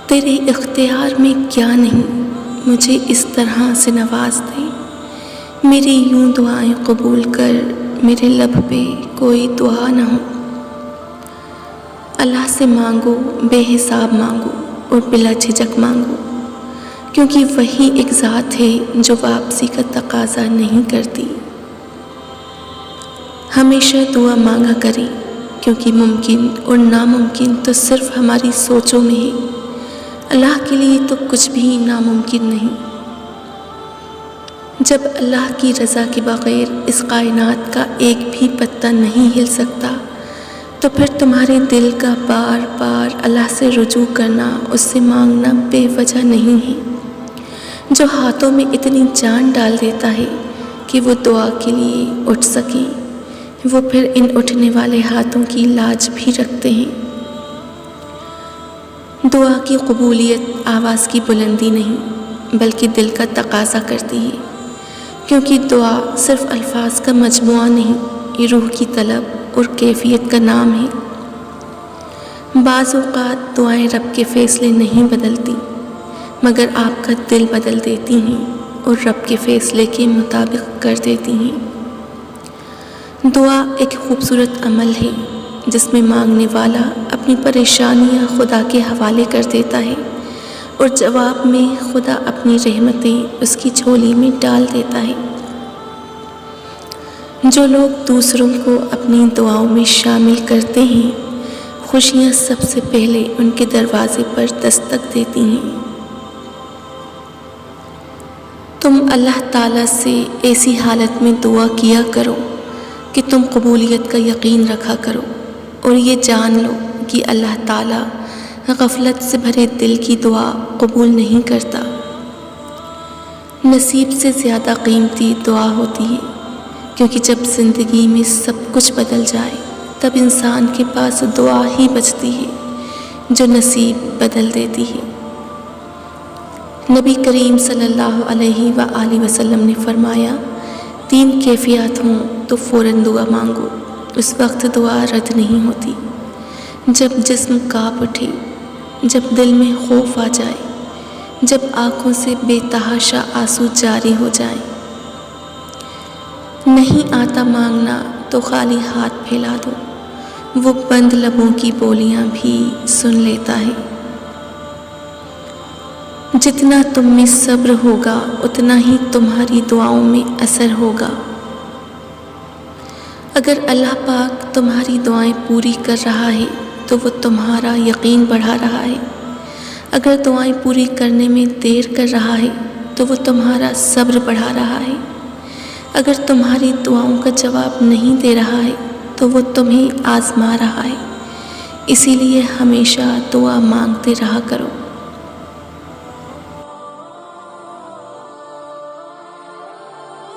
تیرے اختیار میں کیا نہیں مجھے اس طرح سے نواز دے، میری یوں دعائیں قبول کر، میرے لب پہ کوئی دعا نہ ہو۔ اللہ سے مانگو، بے حساب مانگو اور بلا جھجک مانگو، کیونکہ وہی ایک ذات ہے جو واپسی کا تقاضا نہیں کرتی۔ ہمیشہ دعا مانگا کریں، کیونکہ ممکن اور ناممکن تو صرف ہماری سوچوں میں ہے، اللہ کے لیے تو کچھ بھی ناممکن نہیں۔ جب اللہ کی رضا کے بغیر اس کائنات کا ایک بھی پتہ نہیں ہل سکتا، تو پھر تمہارے دل کا بار بار اللہ سے رجوع کرنا، اس سے مانگنا بے وجہ نہیں ہے۔ جو ہاتھوں میں اتنی جان ڈال دیتا ہے کہ وہ دعا کے لیے اٹھ سکیں، وہ پھر ان اٹھنے والے ہاتھوں کی لاج بھی رکھتے ہیں۔ دعا کی قبولیت آواز کی بلندی نہیں بلکہ دل کا تقاضا کرتی ہے، کیونکہ دعا صرف الفاظ کا مجموعہ نہیں، یہ روح کی طلب اور کیفیت کا نام ہے۔ بعض اوقات دعائیں رب کے فیصلے نہیں بدلتی، مگر آپ کا دل بدل دیتی ہیں اور رب کے فیصلے کے مطابق کر دیتی ہیں۔ دعا ایک خوبصورت عمل ہے جس میں مانگنے والا اپنی پریشانیاں خدا کے حوالے کر دیتا ہے اور جواب میں خدا اپنی رحمتیں اس کی جھولی میں ڈال دیتا ہے۔ جو لوگ دوسروں کو اپنی دعاؤں میں شامل کرتے ہیں، خوشیاں سب سے پہلے ان کے دروازے پر دستک دیتی ہیں۔ تم اللہ تعالیٰ سے ایسی حالت میں دعا کیا کرو کہ تم قبولیت کا یقین رکھا کرو اور یہ جان لو کہ اللہ تعالیٰ غفلت سے بھرے دل کی دعا قبول نہیں کرتا۔ نصیب سے زیادہ قیمتی دعا ہوتی ہے، کیونکہ جب زندگی میں سب کچھ بدل جائے تب انسان کے پاس دعا ہی بچتی ہے جو نصیب بدل دیتی ہے۔ نبی کریم صلی اللہ علیہ وآلہ وسلم نے فرمایا، 3 کیفیات ہوں تو فوراً دعا مانگو، اس وقت دعا رد نہیں ہوتی: جب جسم کانپ اٹھے، جب دل میں خوف آ جائے، جب آنکھوں سے بے تحاشا آنسو جاری ہو جائیں۔ نہیں آتا مانگنا تو خالی ہاتھ پھیلا دو، وہ بند لبوں کی بولیاں بھی سن لیتا ہے۔ جتنا تم میں صبر ہوگا اتنا ہی تمہاری دعاؤں میں اثر ہوگا۔ اگر اللہ پاک تمہاری دعائیں پوری کر رہا ہے تو وہ تمہارا یقین بڑھا رہا ہے، اگر دعائیں پوری کرنے میں دیر کر رہا ہے تو وہ تمہارا صبر بڑھا رہا ہے، اگر تمہاری دعاؤں کا جواب نہیں دے رہا ہے تو وہ تمہیں آزما رہا ہے۔ اسی لیے ہمیشہ دعا مانگتے رہا کرو۔